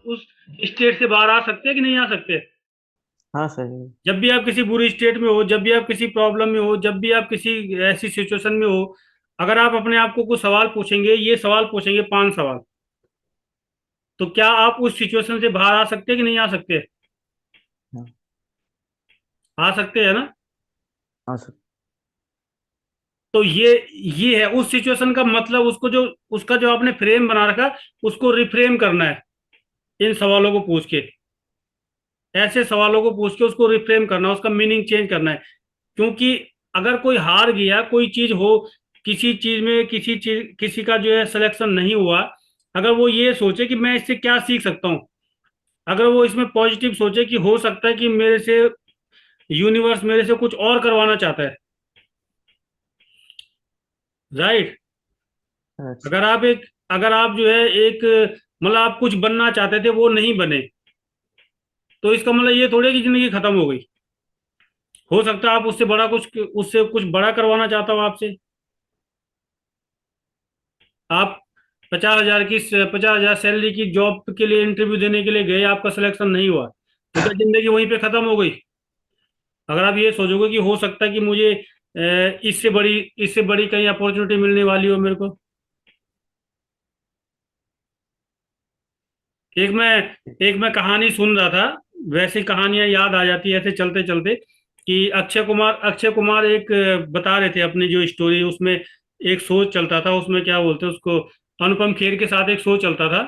उस स्टेट से बाहर आ सकते हैं कि नहीं आ सकते? हाँ सर। जब भी आप किसी बुरी स्टेट में हो, जब भी आप किसी प्रॉब्लम में हो, जब भी आप किसी ऐसी सिचुएशन में हो, अगर आप अपने आप को कुछ सवाल पूछेंगे, ये सवाल पूछेंगे 5 सवाल, तो क्या आप उस सिचुएशन से बाहर आ सकते हैं कि नहीं आ सकते? हाँ। आ सकते हैं ना? हाँ सर। तो ये है उस सिचुएशन का मतलब, उसको जो उसका जो आपने फ्रेम बना रखा, उसको रिफ्रेम करना है इन सवालों को पूछ के। ऐसे सवालों को पूछ के उसको रिफ्रेम करना, उसका मीनिंग चेंज करना है। क्योंकि अगर कोई हार गया, कोई चीज हो, किसी चीज में किसी चीज किसी का जो है सिलेक्शन नहीं हुआ, अगर वो ये सोचे कि मैं इससे क्या सीख सकता हूँ, अगर वो इसमें पॉजिटिव सोचे कि हो सकता है कि मेरे से यूनिवर्स मेरे से कुछ और करवाना चाहता है, राइट? अच्छा। अगर आप एक अगर आप जो है एक मतलब आप कुछ बनना चाहते थे, वो नहीं बने, तो इसका मतलब ये थोड़ी है कि जिंदगी खत्म हो गई। हो सकता है आप उससे कुछ बड़ा करवाना चाहता हो आपसे। आप 50,000 सैलरी की जॉब के लिए इंटरव्यू देने के लिए गए, आपका सिलेक्शन नहीं हुआ, तो क्या जिंदगी वहीं पे खत्म हो गई? अगर आप ये सोचोगे कि हो सकता है कि मुझे इससे बड़ी कहीं अपॉर्चुनिटी मिलने वाली हो मेरे को। एक मैं एक मैं कहानी सुन रहा था, वैसी कहानियां याद आ जाती है ऐसे चलते चलते, कि अक्षय कुमार एक बता रहे थे अपनी जो स्टोरी, उसमें एक शो चलता था, उसमें क्या बोलते हैं उसको, अनुपम खेर के साथ एक शो चलता था।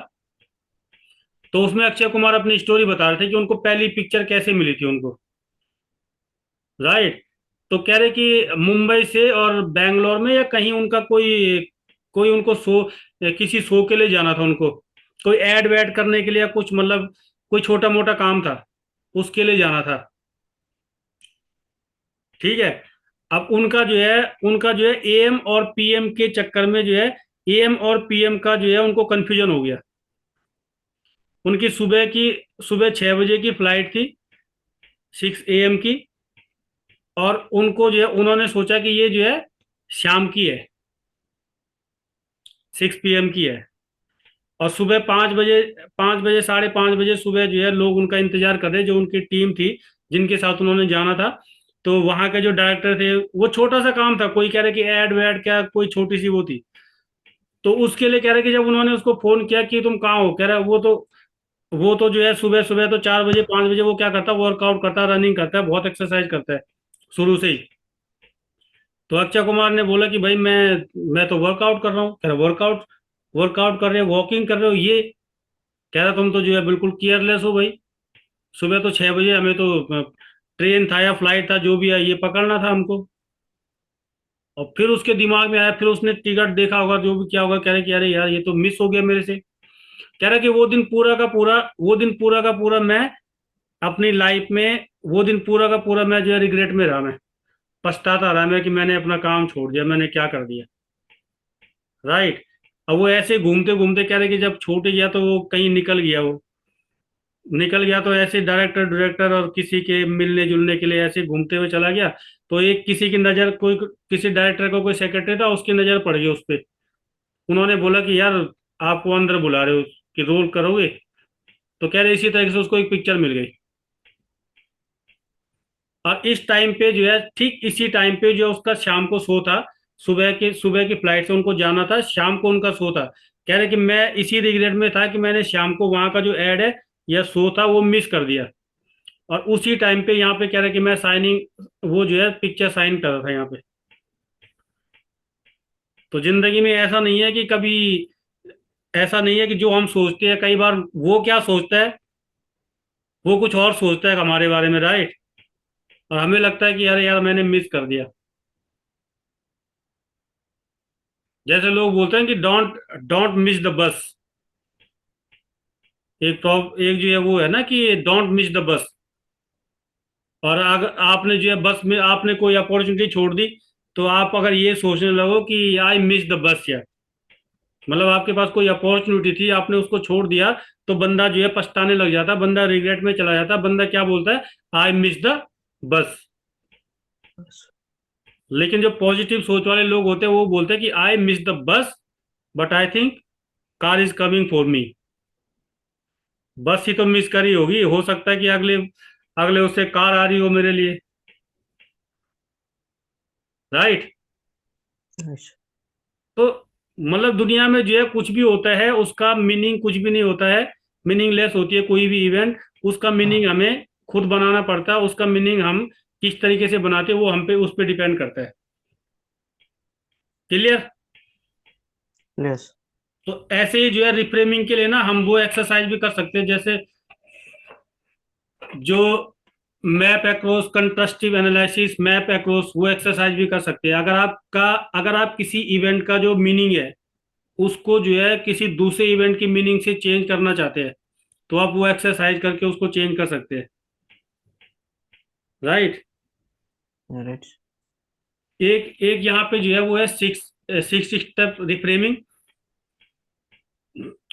तो उसमें अक्षय कुमार अपनी स्टोरी बता रहे थे कि उनको पहली पिक्चर कैसे मिली थी उनको, राइट? तो कह रहे कि मुंबई से और बैंगलोर में या कहीं उनका कोई कोई उनको शो, किसी शो के लिए जाना था उनको, कोई एड वेड करने के लिए या कुछ, मतलब कोई छोटा मोटा काम था, उसके लिए जाना था, ठीक है? अब उनका जो है एएम और पीएम के चक्कर में जो है, एएम और पीएम का जो है उनको कंफ्यूजन हो गया। उनकी सुबह 6 बजे की फ्लाइट थी, 6 AM की, और उनको जो है उन्होंने सोचा कि ये जो है शाम की है, 6 PM की है। और सुबह 5 बजे, 5 बजे, साढ़े 5 बजे सुबह जो है लोग उनका इंतजार कर रहे, जो उनकी टीम थी जिनके साथ उन्होंने जाना था। तो वहां के जो डायरेक्टर थे, वो छोटा सा काम था, कोई कह रहे कि एड वैड क्या, कोई छोटी सी वो थी। तो उसके लिए कह रहे कि जब उन्होंने उसको फोन किया कि तुम कहाँ हो, कह रहा है वो तो जो है सुबह सुबह तो 4 बजे 5 बजे वो क्या करता है, वर्कआउट करता है, रनिंग करता है, बहुत एक्सरसाइज करता है शुरू से ही। तो अक्षय कुमार ने बोला कि भाई मैं तो वर्कआउट कर रहा हूँ। कह रहा वर्कआउट वर्कआउट कर रहे हो, वॉकिंग कर रहे हो, ये कह रहा तुम तो जो है बिल्कुल केयरलेस हो भाई। सुबह तो 6 बजे हमें तो ट्रेन था या फ्लाइट था, जो भी है, ये पकड़ना था हमको। और फिर उसके दिमाग में आया, फिर उसने टिकट देखा होगा, जो भी क्या होगा, कह रहे कि अरे यार ये तो मिस हो गया मेरे से। कह रहा कि वो दिन पूरा का पूरा मैं अपनी लाइफ में, वो दिन पूरा का पूरा मैं जो है रिग्रेट में रहा, मैं पछताता रहा मैं कि मैंने अपना काम छोड़ दिया, मैंने क्या कर दिया, राइट? अब वो ऐसे घूमते घूमते कह रहे कि जब छूट गया तो वो कहीं निकल गया तो ऐसे डायरेक्टर डायरेक्टर और किसी के मिलने जुलने के लिए ऐसे घूमते हुए चला गया। तो एक किसी की नज़र, कोई किसी डायरेक्टर को, कोई सेक्रेटरी था, उसकी नज़र पड़ गई उस पर। उन्होंने बोला कि यार आपको अंदर बुला रहे हो कि रोल करोगे। तो कह रहे इसी तरह से उसको एक पिक्चर मिल गई। और इस टाइम पे जो है, ठीक इसी टाइम पे जो उसका शाम को शो था, सुबह की फ्लाइट से उनको जाना था, शाम को उनका शो था। कह रहे कि मैं इसी रिग्रेट में था कि मैंने शाम को वहां का जो एड है या शो था वो मिस कर दिया। और उसी टाइम पे यहाँ पे कह रहे कि मैं साइनिंग, वो जो है पिक्चर साइन कर रहा था यहाँ पे। तो जिंदगी में ऐसा नहीं है कि जो हम सोचते हैं, कई बार वो क्या सोचता है, वो कुछ और सोचता है हमारे बारे में, राइट? और हमें लगता है कि यार यार मैंने मिस कर दिया। जैसे लोग बोलते हैं कि don't don't miss the bus. एक जो है वो है ना कि डोंट मिस द बस। और अगर आपने जो है बस में आपने कोई अपॉर्चुनिटी छोड़ दी, तो आप अगर ये सोचने लगो कि आई मिस द बस, या मतलब आपके पास कोई अपॉर्चुनिटी थी, आपने उसको छोड़ दिया, तो बंदा जो है पछताने लग जाता, बंदा रिग्रेट में चला जाता, बंदा क्या बोलता है, आई मिस द बस। लेकिन जो पॉजिटिव सोच वाले लोग होते हैं वो बोलते हैं कि I miss the bus, but I think car is coming for me. बस ही तो मिस करी होगी, हो सकता है कि अगले अगले उससे कार आ रही हो मेरे लिए। राइट। अच्छा। तो मतलब दुनिया में जो है कुछ भी होता है उसका मीनिंग कुछ भी नहीं होता है, मीनिंगलेस होती है कोई भी इवेंट। उसका मीनिंग हमें खुद बनाना पड़ता है, उसका मीनिंग हम किस तरीके से बनाते हैं वो हम पे उस पर डिपेंड करता है। क्लियर। यस। तो ऐसे ही जो है रिफ्रेमिंग के लिए ना हम वो एक्सरसाइज भी कर सकते हैं, जैसे जो map across contrastive analysis, map across, वो एक्सरसाइज भी कर सकते हैं। अगर आप किसी इवेंट का जो मीनिंग है उसको जो है किसी दूसरे इवेंट की मीनिंग से चेंज करना चाहते हैं, तो आप वो एक्सरसाइज करके उसको चेंज कर सकते हैं। राइट। राइट। एक एक यहाँ पे जो है वो है सिक्स सिक्स स्टेप रिफ्रेमिंग।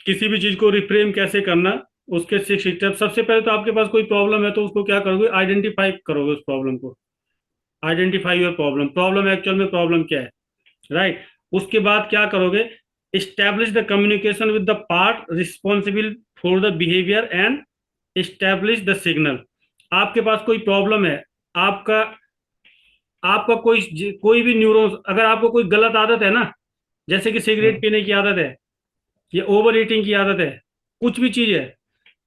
किसी भी चीज को रिफ्रेम कैसे करना, उसके सिक्स स्टेप। सबसे पहले तो आपके पास कोई प्रॉब्लम है तो उसको क्या करोगे, आइडेंटिफाई करोगे उस प्रॉब्लम को। Identify your problem, problem actual में प्रॉब्लम क्या है। राइट। उसके बाद क्या करोगे, establish the communication with the part responsible for the behaviour and establish the signal. आपके पास कोई प्रॉब्लम है, आपका आपका कोई भी न्यूरॉन्स, अगर आपको कोई गलत आदत है ना, जैसे कि सिगरेट पीने की आदत है या ओवर ईटिंग की आदत है, कुछ भी चीज है,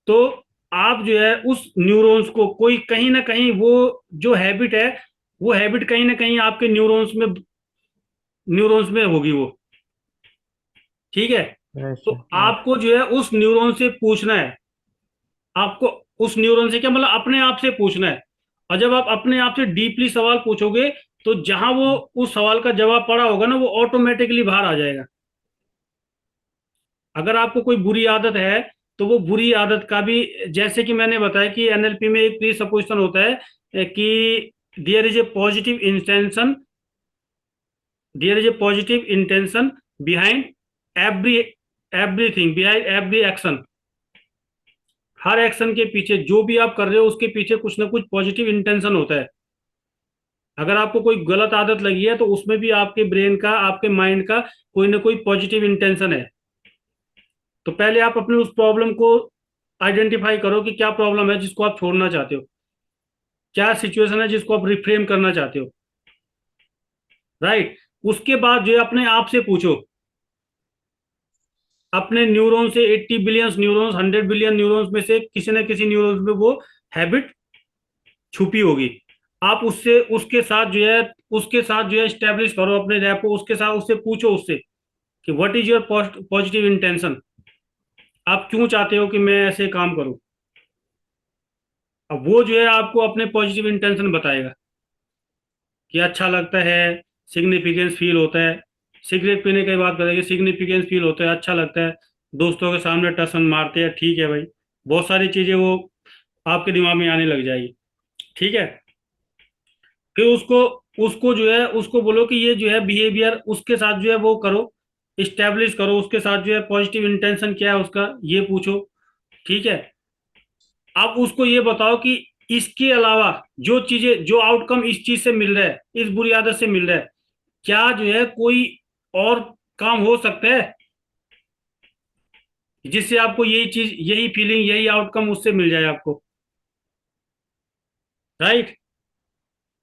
तो आप जो है उस न्यूरॉन्स को कोई कहीं ना कहीं वो जो हैबिट है, वो हैबिट कहीं ना कहीं आपके न्यूरॉन्स में होगी वो। ठीक है। तो राइट। आपको जो है उस न्यूरॉन से पूछना है, आपको उस न्यूरॉन से क्या मतलब अपने आप से पूछना है। और जब आप अपने आप से डीपली सवाल पूछोगे तो जहां वो उस सवाल का जवाब पड़ा होगा ना वो ऑटोमेटिकली बाहर आ जाएगा। अगर आपको कोई बुरी आदत है तो वो बुरी आदत का भी, जैसे कि मैंने बताया कि एनएलपी में एक प्री सपोजिशन होता है कि there is a positive intention, there is a positive intention behind every everything, behind every action. हर एक्शन के पीछे जो भी आप कर रहे हो उसके पीछे कुछ ना कुछ पॉजिटिव इंटेंशन होता है। अगर आपको कोई गलत आदत लगी है तो उसमें भी आपके ब्रेन का, आपके माइंड का कोई ना कोई पॉजिटिव इंटेंशन है। तो पहले आप अपने उस प्रॉब्लम को आइडेंटिफाई करो कि क्या प्रॉब्लम है जिसको आप छोड़ना चाहते हो, क्या सिचुएशन है जिसको आप रिफ्रेम करना चाहते हो। राइट। उसके बाद जो है अपने आप से पूछो, अपने न्यूरॉन से, 80 बिलियन न्यूरॉन्स, 100 बिलियन न्यूरॉन्स में से किसी न किसी न्यूरॉन्स में वो हैबिट छुपी होगी। आप उससे उसके साथ जो है स्टेब्लिश करो अपने रैप को, उसके साथ उससे पूछो उससे कि what is your positive intention, आप क्यों चाहते हो कि मैं ऐसे काम करूं। अब वो जो है आपको अपने पॉजिटिव इंटेंशन बताएगा कि अच्छा लगता है, सिग्निफिकेंस फील होता है। सिगरेट पीने की बात करेंगे, सिग्निफिकेंस फील होता है, अच्छा लगता है, दोस्तों के सामने टसन मारते हैं, ठीक है भाई। बहुत सारी चीजें वो आपके दिमाग में आने लग जाएगी। ठीक है। फिर उसको उसको जो है उसको बोलो कि ये जो है बिहेवियर उसके साथ जो है वो करो, इस्टेब्लिश करो उसके साथ जो है पॉजिटिव इंटेंशन क्या है उसका, ये पूछो। ठीक है। अब उसको ये बताओ कि इसके अलावा जो चीजें, जो आउटकम इस चीज से मिल रहा है, इस बुरी आदत से मिल रहा है, क्या जो है कोई और काम हो सकता है जिससे आपको यही चीज, यही फीलिंग, यही आउटकम उससे मिल जाए आपको। राइट।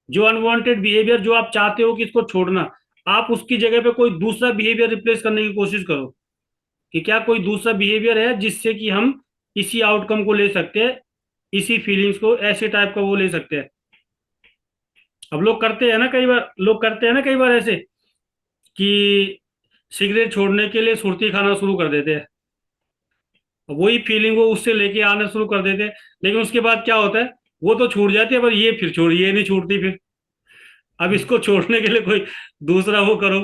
जो अनवांटेड बिहेवियर जो आप चाहते हो कि इसको छोड़ना, आप उसकी जगह पे कोई दूसरा बिहेवियर रिप्लेस करने की कोशिश करो कि क्या कोई दूसरा बिहेवियर है जिससे कि हम इसी आउटकम को ले सकते हैं, इसी फीलिंग्स को, ऐसे टाइप का वो ले सकते हैं। अब लोग करते हैं ना कई बार, लोग करते हैं ना कई बार ऐसे कि सिगरेट छोड़ने के लिए सुर्ती खाना शुरू कर देते हैं, वही फीलिंग वो उससे लेके आना शुरू कर देते हैं, लेकिन उसके बाद क्या होता है, वो तो छूट जाती है पर ये फिर छोड़, ये नहीं छूटती फिर। अब इसको छोड़ने के लिए कोई दूसरा वो करो।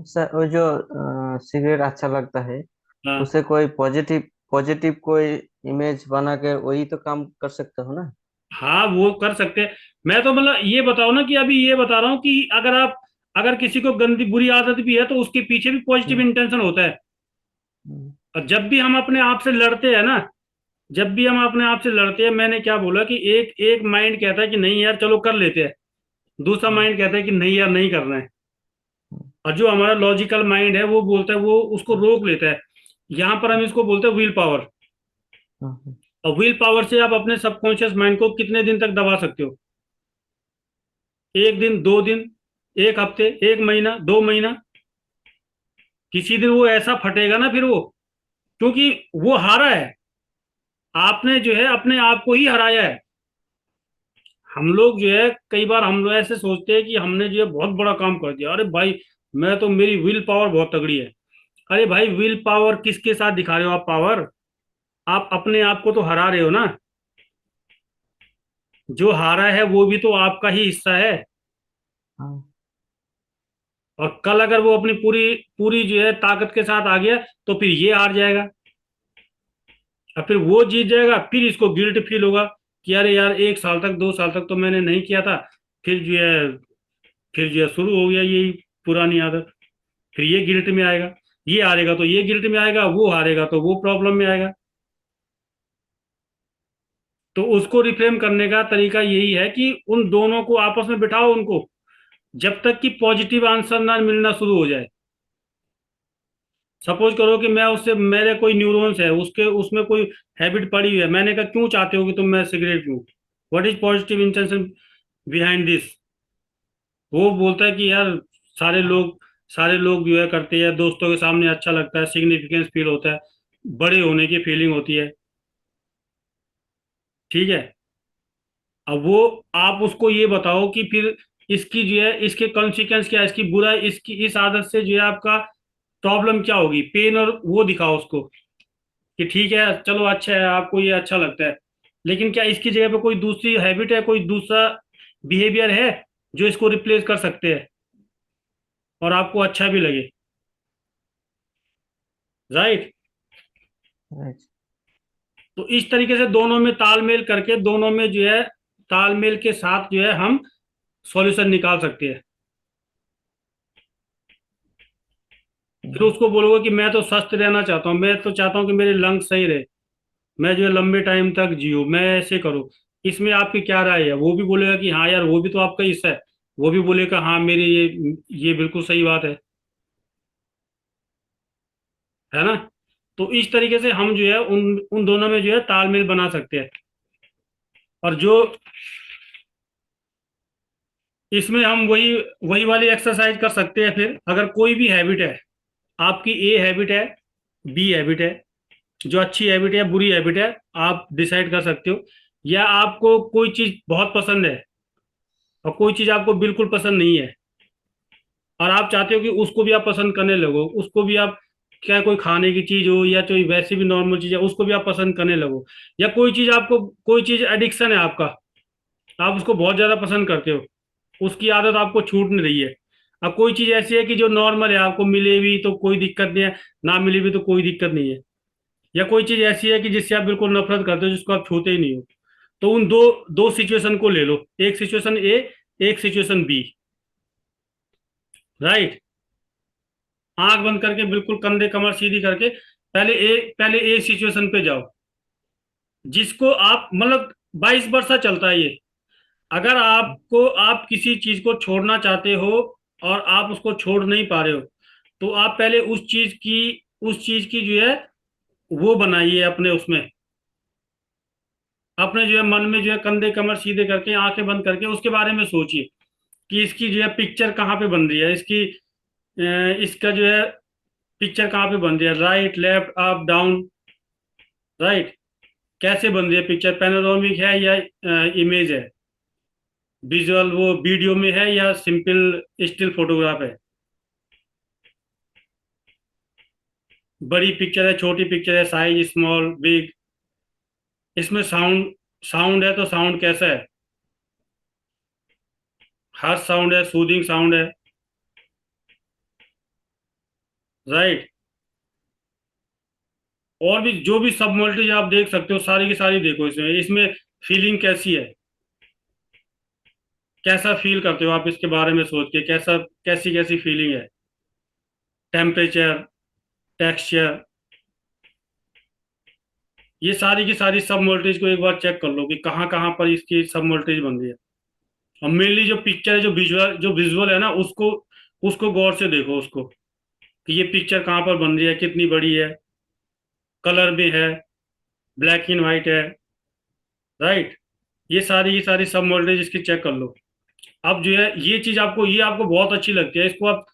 सर वो जो सिगरेट अच्छा लगता है, हाँ। उसे कोई पॉजिटिव पॉजिटिव कोई इमेज बना के वही तो काम कर सकता हो ना। हाँ वो कर सकते हैं। मैं तो मतलब ये बताओ ना कि अभी ये बता रहा हूँ कि अगर किसी को गंदी बुरी आदत भी है तो उसके पीछे भी पॉजिटिव हम्म, इंटेंशन होता है। हम्म, और जब भी हम अपने आप से लड़ते हैं ना, जब भी हम अपने आप से लड़ते हैं, मैंने क्या बोला कि एक एक माइंड कहता है कि नहीं यार चलो कर लेते हैं, दूसरा हम्म, माइंड कहता है कि नहीं यार नहीं करना है। हम्म, और जो हमारा लॉजिकल माइंड है वो बोलता है, वो उसको रोक लेता है। यहाँ पर हम इसको बोलते हैं विल पावर। हम्म, और विल पावर से आप अपने सबकॉन्शियस माइंड को कितने दिन तक दबा सकते हो? एक दिन, 2 दिन, एक हफ्ते, एक महीना, 2 महीना? किसी दिन वो ऐसा फटेगा ना फिर वो, क्योंकि वो हारा है। आपने जो है अपने आप को ही हराया है। हम लोग जो है कई बार हम लोग ऐसे सोचते हैं कि हमने जो है बहुत बड़ा काम कर दिया, अरे भाई मैं तो, मेरी विल पावर बहुत तगड़ी है। अरे भाई, विल पावर किसके साथ दिखा रहे हो आप पावर? आप अपने आप को तो हरा रहे हो ना। जो हारा है वो भी तो आपका ही हिस्सा है। हाँ। और कल अगर वो अपनी पूरी पूरी जो है ताकत के साथ आ गया, तो फिर ये हार जाएगा। और फिर वो जीत जाएगा, फिर इसको गिल्ट फील होगा कि अरे यार, 1 साल तक, 2 साल तक तो मैंने नहीं किया था। फिर जो है फिर जो है शुरू हो गया यही पुरानी आदत। फिर ये गिल्ट में आएगा। ये हारेगा तो ये गिल्ट में आएगा, वो हारेगा तो वो प्रॉब्लम में आएगा। तो उसको रिफ्रेम करने का तरीका यही है कि उन दोनों को आपस में बिठाओ उनको, जब तक कि पॉजिटिव आंसर ना मिलना शुरू हो जाए। सपोज करो कि मैं उससे, मेरे कोई न्यूरॉन्स है, उसके उसमें कोई हैबिट पड़ी हुई है, मैंने कहा क्यों चाहते हो कि तुम, मैं सिगरेट पीऊं? What is positive intention behind this? वो बोलता है कि यार, सारे लोग सारे लोग जो है करते हैं, दोस्तों के सामने अच्छा लगता है, सिग्निफिकेंस फील होता है, बड़े होने की फीलिंग होती है। ठीक है। अब वो, आप उसको ये बताओ कि फिर इसकी जो है, इसके कॉन्सिक्वेंस क्या है, इसकी बुरा, इसकी इस आदत से जो है आपका प्रॉब्लम क्या होगी, पेन, और वो दिखाओ उसको कि ठीक है चलो, अच्छा है, आपको ये अच्छा लगता है, लेकिन क्या इसकी जगह पे कोई दूसरी हैबिट है, कोई दूसरा बिहेवियर है जो इसको रिप्लेस कर सकते हैं और आपको अच्छा भी लगे? राइट। राइट। तो इस तरीके से दोनों में तालमेल करके, दोनों में जो है तालमेल के साथ जो है हम सॉल्यूशन निकाल सकते हैं। फिर उसको बोलोगे कि मैं तो स्वस्थ रहना चाहता हूँ, मैं तो चाहता हूँ कि मेरे लंग्स सही रहे, मैं जो है लंबे टाइम तक जियो, मैं ऐसे करूँ। इसमें आपकी क्या राय है? वो भी बोलेगा कि हाँ यार, वो भी तो आपका हिस्सा है। वो भी बोलेगा हाँ, मेरी ये बिल्कुल सही बात है ना? तो इस तरीके से हम जो है उन उन दोनों में जो है तालमेल बना सकते हैं। और जो इसमें हम वही वही वाली एक्सरसाइज कर सकते हैं। फिर अगर कोई भी हैबिट है, आपकी ए हैबिट है, बी हैबिट है, जो अच्छी हैबिट है, बुरी हैबिट है, आप डिसाइड कर सकते हो। या आपको कोई चीज बहुत पसंद है और कोई चीज आपको बिल्कुल पसंद नहीं है, और आप चाहते हो कि उसको भी आप पसंद करने लगो, उसको भी आप, क्या कोई खाने की चीज हो या कोई वैसी भी नॉर्मल चीज है, उसको भी आप पसंद करने लगो। या कोई चीज आपको, कोई चीज एडिक्शन है आपका, आप उसको बहुत ज्यादा पसंद करते हो, उसकी आदत आपको छूट नहीं रही है। अब कोई चीज ऐसी है कि जो नॉर्मल है, आपको मिले भी तो कोई दिक्कत नहीं है, ना मिले भी तो कोई दिक्कत नहीं है। या कोई चीज ऐसी है कि जिससे आप बिल्कुल नफरत करते हो, जिसको आप छूते ही नहीं हो। तो उन दो दो सिचुएशन को ले लो, एक सिचुएशन ए, एक सिचुएशन बी। राइट। आंख बंद करके, बिल्कुल कंधे कमर सीधी करके, पहले ए सिचुएशन पे जाओ, जिसको आप मतलब 22 वर्षा चलता है ये। अगर आपको, आप किसी चीज को छोड़ना चाहते हो और आप उसको छोड़ नहीं पा रहे हो, तो आप पहले उस चीज की जो है वो बनाइए अपने उसमें, अपने जो है मन में जो है कंधे कमर सीधे करके, आंखें बंद करके उसके बारे में सोचिए कि इसकी जो है पिक्चर कहाँ पे बन रही है, इसका जो है पिक्चर कहाँ पे बन रही है, right, left, up, down. Right. कैसे बन रही है पिक्चर, पैनोरामिक है या इमेज है, विजुअल वो वीडियो में है या सिंपल स्टिल फोटोग्राफ है, बड़ी पिक्चर है, छोटी पिक्चर है, साइज स्मॉल, बिग, इसमें साउंड साउंड है तो साउंड कैसा है, हार्श साउंड है, सूदिंग साउंड है। राइट। और भी जो भी सब मल्टीज आप देख सकते हो, सारी की सारी देखो, इसमें इसमें फीलिंग कैसी है, कैसा फील करते हो आप इसके बारे में सोच के, कैसा, कैसी कैसी फीलिंग है, टेम्परेचर, टेक्सचर, ये सारी की सारी सब वोल्टेज को एक बार चेक कर लो कि कहाँ कहाँ पर इसकी सब वोल्टेज बन रही है। और मेनली जो पिक्चर है, जो विजुअल है ना, उसको उसको गौर से देखो उसको, कि ये पिक्चर कहाँ पर बन रही है, कितनी बड़ी है, कलर में है, ब्लैक एंड वाइट है, राइट। ये सारी की सारी सब वोल्टेज इसकी चेक कर लो। अब जो है ये चीज आपको, ये आपको बहुत अच्छी लगती है, इसको आप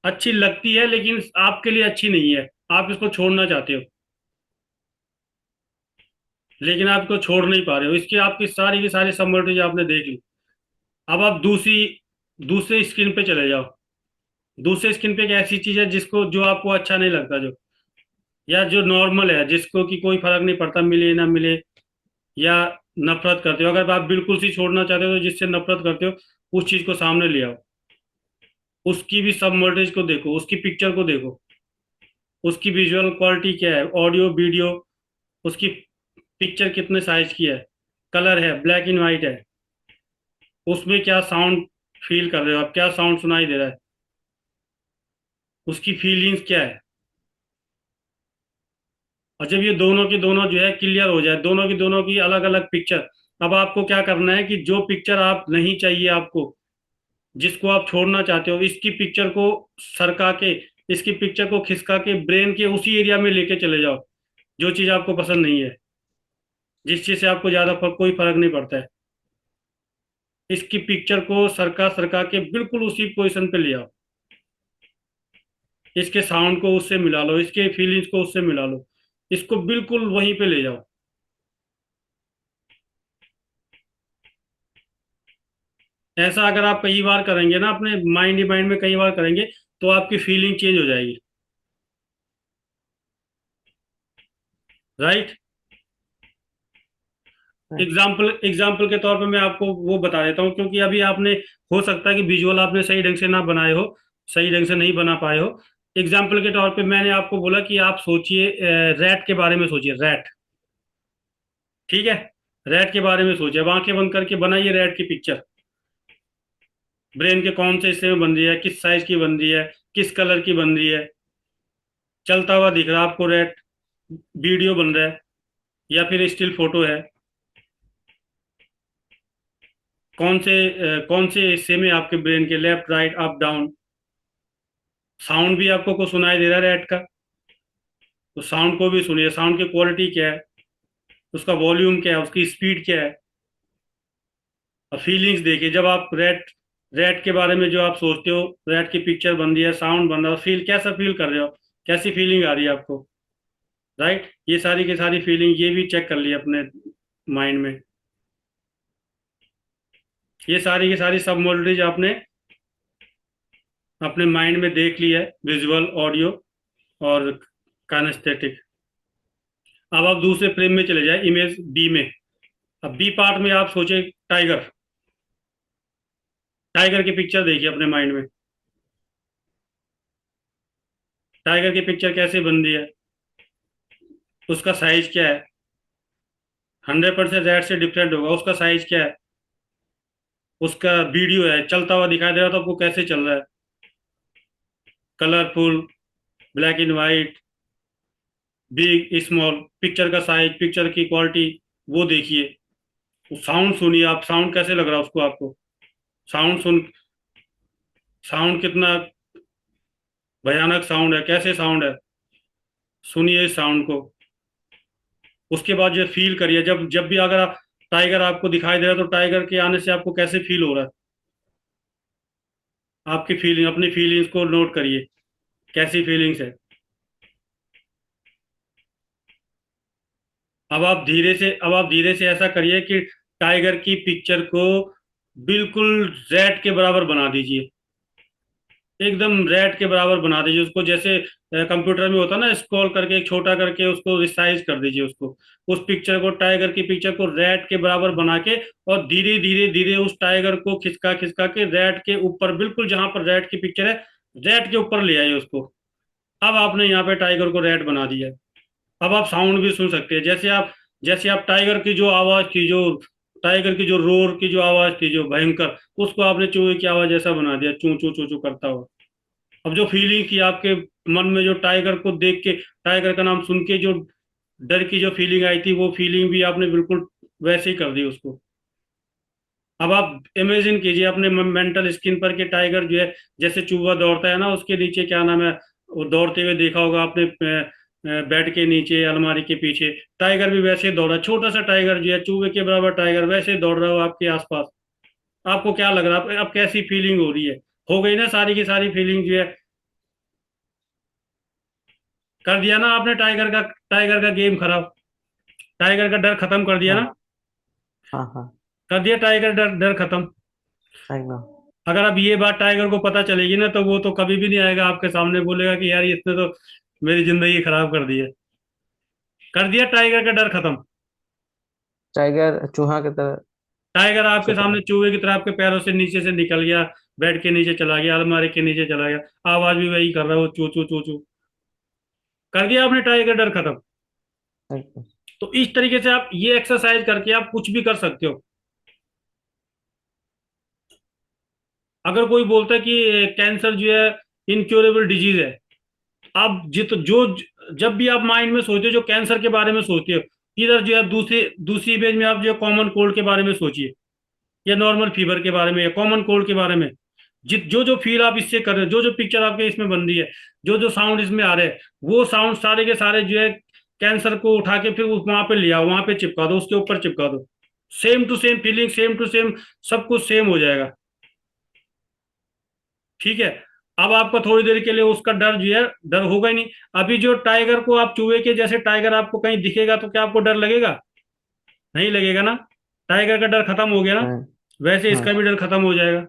अच्छी लगती है, लेकिन आपके लिए अच्छी नहीं है। आप इसको छोड़ना चाहते हो, लेकिन आप इसको छोड़ नहीं पा रहे हो। इसकी आपकी सारी की सारी सब वोल्टेज आपने देख ली। अब आप दूसरे स्क्रीन पे चले जाओ। दूसरे स्क्रीन पे एक ऐसी चीज है जिसको, जो आपको अच्छा नहीं लगता, जो या जो नॉर्मल है, जिसको कि कोई फर्क नहीं पड़ता मिले ना मिले, या नफरत करते हो। अगर आप बिल्कुल सी छोड़ना चाहते हो, तो जिससे नफरत करते हो उस चीज को सामने ले आओ। उसकी भी सब वोल्टेज को देखो, उसकी पिक्चर को देखो, उसकी विजुअल क्वालिटी क्या है, ऑडियो वीडियो, उसकी पिक्चर कितने साइज की है, कलर है, ब्लैक एंड वाइट है, उसमें क्या साउंड फील कर रहे हो आप, क्या साउंड सुनाई दे रहा है, उसकी फीलिंग्स क्या है। और जब ये दोनों की दोनों जो है क्लियर हो जाए, दोनों की दोनों की अलग अलग पिक्चर, अब आपको क्या करना है कि जो पिक्चर आप नहीं चाहिए आपको, जिसको आप छोड़ना चाहते हो, इसकी पिक्चर को सरका के, इसकी पिक्चर को खिसका के ब्रेन के उसी एरिया में लेके चले जाओ, जो चीज आपको पसंद नहीं है, जिस चीज से आपको ज्यादा कोई फर्क नहीं पड़ता है। इसकी पिक्चर को सरका सरका के बिल्कुल उसी पोजीशन पे ले आओ। इसके साउंड को उससे मिला लो, इसके फीलिंग्स को उससे मिला लो, इसको बिल्कुल वहीं पे ले जाओ। ऐसा अगर आप कई बार करेंगे ना, अपने माइंड ही माइंड में कई बार करेंगे, तो आपकी फीलिंग चेंज हो जाएगी, राइट। right। एग्जाम्पल के तौर पे मैं आपको वो बता देता हूँ, क्योंकि अभी आपने, हो सकता है कि विजुअल आपने सही ढंग से ना बनाए हो, सही ढंग से नहीं बना पाए हो। एग्जाम्पल के तौर पे मैंने आपको बोला कि आप सोचिए, रैट के बारे में सोचिए, रैट, ठीक है। रैट के बारे में सोचिए, अब आंखें बंद करके बनाइए रैट की पिक्चर। ब्रेन के कौन से हिस्से में बन रही है, किस साइज की बन रही है, किस कलर की बन रही है, चलता हुआ दिख रहा है आपको रैट, वीडियो बन रहा है, या फिर स्टिल फोटो है, कौन से हिस्से में आपके ब्रेन के, left right up down. Sound भी आपको को सुनाई दे रहा है रैट का, तो साउंड को भी सुनिए, साउंड की क्वालिटी क्या है, उसका वॉल्यूम क्या है, उसकी स्पीड क्या है। और फीलिंग्स देखिए, जब आप रैट रैट के बारे में जो आप सोचते हो, रैट की पिक्चर बन रही है, साउंड बन रहा है, फील कैसा फील कर रहे हो, कैसी फीलिंग आ रही है आपको, राइट। ये सारी की सारी फीलिंग ये भी चेक कर लिया अपने माइंड में। ये सारी की सारी सब मोडलिटीज आपने अपने माइंड में देख ली है, विजुअल, ऑडियो और काइनेस्थेटिक। अब आप दूसरे फ्रेम में चले जाए, इमेज बी में। अब बी पार्ट में आप सोचे टाइगर। टाइगर की पिक्चर देखिए अपने माइंड में। टाइगर की पिक्चर कैसे बन रही है, उसका साइज क्या है, 100% रेड से डिफरेंट होगा, उसका साइज क्या है, उसका वीडियो है, चलता हुआ दिखाई दे रहा, तो आपको कैसे चल रहा है, colourful, black and white, big small, picture का साइज, पिक्चर की क्वालिटी, वो देखिए। साउंड सुनिए आप, साउंड कैसे लग रहा है उसको आपको, साउंड सुन, साउंड कितना भयानक साउंड है, कैसे साउंड है, सुनिए इस साउंड को। उसके बाद जो फील करिए, जब जब भी अगर आप, टाइगर आपको दिखाई दे रहा है, तो टाइगर के आने से आपको कैसे फील हो रहा है, आपकी फीलिंग, अपनी फीलिंग्स को नोट करिए, कैसी फीलिंग्स है। अब आप धीरे से ऐसा करिए कि टाइगर की पिक्चर को बिल्कुल रेड के बराबर बना दीजिए, एकदम रेड के बराबर बना दीजिए उसको, जैसे कंप्यूटर में होता है ना, स्क्रॉल करके एक छोटा करके उसको रिसाइज कर दीजिए उसको। उस पिक्चर को, टाइगर की पिक्चर को रेड के बराबर बना के, और धीरे धीरे धीरे उस टाइगर को खिसका खिसका के रेड के ऊपर, बिल्कुल जहां पर रेड की पिक्चर है, रेड के ऊपर ले आइए उसको। अब आपने यहाँ पे टाइगर को रेड बना दिया है। अब आप साउंड भी सुन सकते हैं, जैसे आप टाइगर की जो आवाज थी, जो टाइगर की जो रोर की जो आवाज थी, जो भयंकर, उसको आपने चूहे की आवाज जैसा बना दिया, चू चू चू चू करता हुआ। अब जो फीलिंग थी आपके मन में, जो टाइगर को देख के, टाइगर का नाम सुन के जो डर की जो फीलिंग आई थी, वो फीलिंग भी आपने बिल्कुल वैसे ही कर दी उसको। अब आप इमेजिन कीजिए अपने मेंटल स्क्रीन पर कि टाइगर जो है, जैसे चूहा दौड़ता है ना, उसके नीचे क्या नाम है, वो दौड़ते हुए देखा होगा आपने, बेड के नीचे, अलमारी के पीछे। टाइगर भी वैसे दौड़ा, छोटा सा टाइगर जो है, चूहे के बराबर टाइगर वैसे दौड़ रहा हो आपके आसपास। आपको क्या लग रहा है, अब कैसी फीलिंग हो रही है? हो गई ना सारी की सारी फीलिंग जो है? कर दिया ना आपने टाइगर का गेम खराब। टाइगर का डर खत्म कर दिया हाँ ना? हाँ हाँ, कर दिया टाइगर डर डर खत्म। एकदम। अगर अब ये बात टाइगर को पता चलेगी ना, तो वो तो कभी भी नहीं आएगा आपके सामने, बोलेगा कि यार इसने तो मेरी जिंदगी खराब कर दी है। कर दिया टाइगर का डर खत्म। टाइगर चूहा की तरह टाइगर आपके छुपा सामने है। चूहे की तरह आपके पैरों से नीचे से निकल गया, बेड के नीचे चला गया, अलमारी के नीचे चला गया, आवाज भी वही कर रहा है, वो चू चू चू चू। कर दिया आपने टाइगर डर खत्म। एकदम। तो इस तरीके से आप ये एक्सरसाइज करके आप कुछ भी कर सकते हो। अगर कोई बोलता है कि कैंसर जो है इनक्योरेबल डिजीज है, आप जित जो जब भी आप माइंड में सोचते हो जो कैंसर के बारे में सोचते हो, इधर जो है दूसरी दूसरी इमेज में आप जो है कॉमन कोल्ड के बारे में सोचिए, या नॉर्मल फीवर के बारे में, या कॉमन कोल्ड के बारे में। जित जो जो फील आप इससे कर रहे हो, जो जो पिक्चर आपके इसमें बन रही है, जो जो साउंड इसमें आ रहे हैं, वो साउंड सारे के सारे जो है कैंसर को उठा के फिर वहां पे ले आओ, वहां पे चिपका दो, उसके ऊपर चिपका दो। Same to same feeling, same to same, सब कुछ सेम हो जाएगा। ठीक है। अब आपको थोड़ी देर के लिए उसका डर जो है, डर होगा ही नहीं। अभी जो टाइगर को आप चूहे के जैसे टाइगर आपको कहीं दिखेगा तो क्या आपको डर लगेगा? नहीं लगेगा ना। टाइगर का डर खत्म हो गया ना। हाँ वैसे हाँ। इसका भी डर खत्म हो जाएगा।